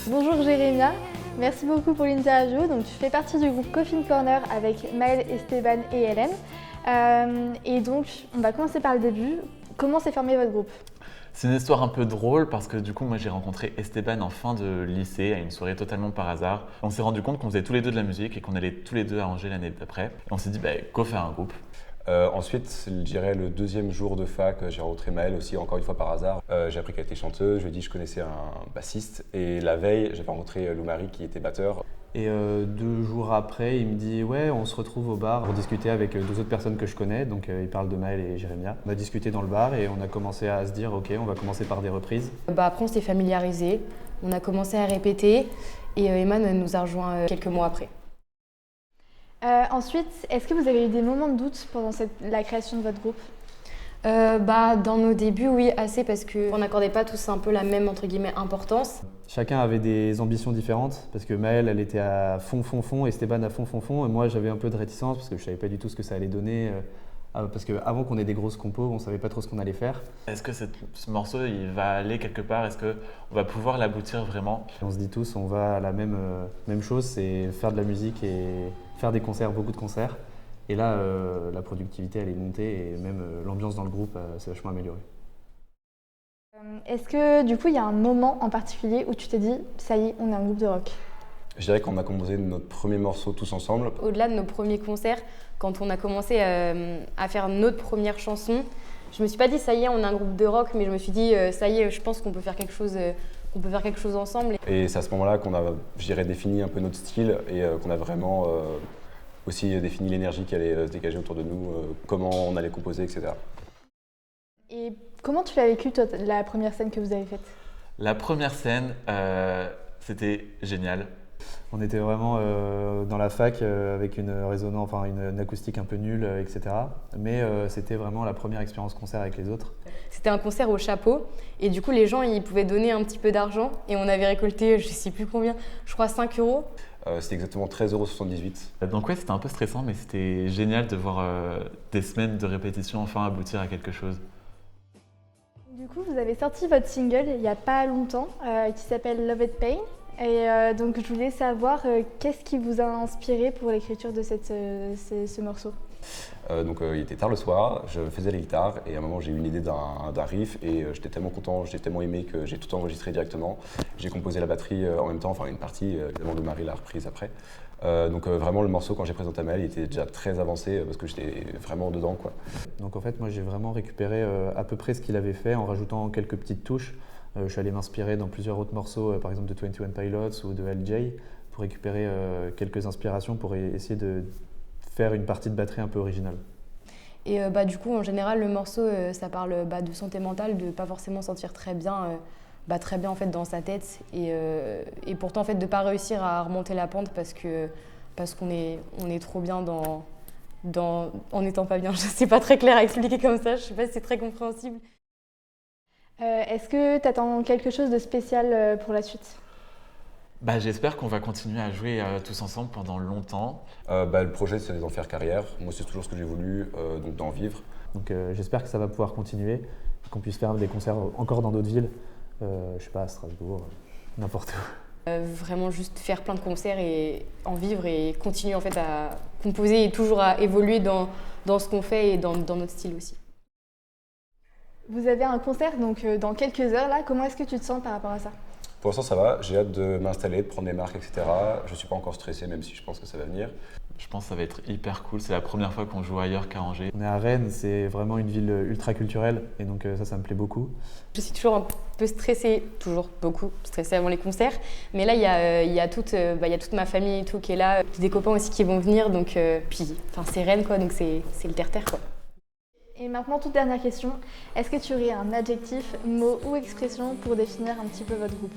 Bonjour Jérémia, merci beaucoup pour l'interview. Donc, tu fais partie du groupe Coffin Corner avec Maël, Esteban et Hélène. Et donc, on va commencer par le début. Comment s'est formé votre groupe? C'est une histoire un peu drôle parce que du coup, moi j'ai rencontré Esteban en fin de lycée à une soirée totalement par hasard. On s'est rendu compte qu'on faisait tous les deux de la musique et qu'on allait tous les deux à Angers l'année d'après. Et on s'est dit, go faire un groupe. Ensuite, je dirais le deuxième jour de fac, j'ai rencontré Maëlle aussi, encore une fois par hasard. J'ai appris qu'elle était chanteuse, je lui ai dit que je connaissais un bassiste. Et la veille, j'avais rencontré Lou Marie qui était batteur. Et 2 jours après, il me dit « Ouais, on se retrouve au bar pour discuter avec 2 autres personnes que je connais. » Donc il parle de Maël et Jérémia. On a discuté dans le bar et on a commencé à se dire « Ok, on va commencer par des reprises. » Après, on s'est familiarisé, on a commencé à répéter et Eman nous a rejoint quelques mois après. Ensuite, est-ce que vous avez eu des moments de doute pendant la création de votre groupe? Dans nos débuts, oui, assez, parce qu'on n'accordait pas tous un peu la même, entre guillemets, importance. Chacun avait des ambitions différentes parce que Maëlle, elle était à fond, Esteban à fond. Et moi, j'avais un peu de réticence parce que je ne savais pas du tout ce que ça allait donner. Parce qu'avant qu'on ait des grosses compos, on ne savait pas trop ce qu'on allait faire. Est-ce que ce morceau, il va aller quelque part? Est-ce qu'on va pouvoir l'aboutir vraiment? Et on se dit tous, on va à la même chose, c'est faire de la musique et faire des concerts, beaucoup de concerts. Et là, la productivité, elle est montée et même l'ambiance dans le groupe s'est vachement améliorée. Est-ce que du coup, il y a un moment en particulier où tu t'es dit « ça y est, on est un groupe de rock » ? Je dirais qu'on a composé notre premier morceau tous ensemble. Au-delà de nos premiers concerts, quand on a commencé à faire notre première chanson, je me suis pas dit « ça y est, on est un groupe de rock », mais je me suis dit « ça y est, je pense qu'on peut faire quelque chose ensemble ». Et c'est à ce moment-là qu'on a, je dirais, défini un peu notre style et qu'on a vraiment aussi défini l'énergie qui allait se dégager autour de nous, comment on allait composer, etc. Et comment tu l'as vécu, toi, la première scène que vous avez faite? La première scène, c'était génial. On était vraiment dans la fac avec une résonance, une acoustique un peu nulle, etc. Mais c'était vraiment la première expérience concert avec les autres. C'était un concert au chapeau et du coup les gens ils pouvaient donner un petit peu d'argent et on avait récolté je sais plus combien, je crois 5 €. C'était exactement 13,78 €. Donc ouais, c'était un peu stressant, mais c'était génial de voir des semaines de répétition enfin aboutir à quelque chose. Du coup, vous avez sorti votre single il n'y a pas longtemps qui s'appelle Love It Pain. Et donc je voulais savoir qu'est-ce qui vous a inspiré pour l'écriture de ce morceau? Il était tard le soir, je faisais la guitare et à un moment j'ai eu une idée d'un riff et j'étais tellement content, j'ai tellement aimé que j'ai tout enregistré directement. J'ai composé la batterie en même temps, enfin une partie, évidemment Lou Marie l'a reprise après. Vraiment le morceau quand j'ai présenté à Maëlle, il était déjà très avancé parce que j'étais vraiment dedans, quoi. Donc en fait moi j'ai vraiment récupéré à peu près ce qu'il avait fait en rajoutant quelques petites touches. Je suis allé m'inspirer dans plusieurs autres morceaux, par exemple de 21 Pilots ou de LJ, pour récupérer quelques inspirations pour essayer de faire une partie de batterie un peu originale. Et du coup, en général, le morceau, ça parle de santé mentale, de pas forcément sentir très bien en fait, dans sa tête. Et pourtant, en fait, de pas réussir à remonter la pente parce qu'on est trop bien en n'étant pas bien. C'est pas très clair à expliquer comme ça, je sais pas si c'est très compréhensible. Est-ce que tu attends quelque chose de spécial pour la suite? J'espère qu'on va continuer à jouer tous ensemble pendant longtemps. Le projet, c'est d'en faire carrière. Moi, c'est toujours ce que j'ai voulu, donc d'en vivre. Donc j'espère que ça va pouvoir continuer, qu'on puisse faire des concerts encore dans d'autres villes. Je sais pas, à Strasbourg, n'importe où. Vraiment juste faire plein de concerts et en vivre et continuer en fait à composer et toujours à évoluer dans ce qu'on fait et dans notre style aussi. Vous avez un concert donc dans quelques heures là, comment est-ce que tu te sens par rapport à ça? Pour l'instant, ça va. J'ai hâte de m'installer, de prendre des marques, etc. Je ne suis pas encore stressé, même si je pense que ça va venir. Je pense que ça va être hyper cool. C'est la première fois qu'on joue ailleurs qu'à Angers. On est à Rennes, c'est vraiment une ville ultra culturelle et donc ça me plaît beaucoup. Je suis toujours un peu stressée, toujours beaucoup stressée avant les concerts. Mais là, il y a toute ma famille et tout qui est là. Des copains aussi qui vont venir. Donc, c'est Rennes, quoi, donc c'est le terre-terre, quoi. Et maintenant, toute dernière question. Est-ce que tu aurais un adjectif, mot ou expression pour définir un petit peu votre groupe?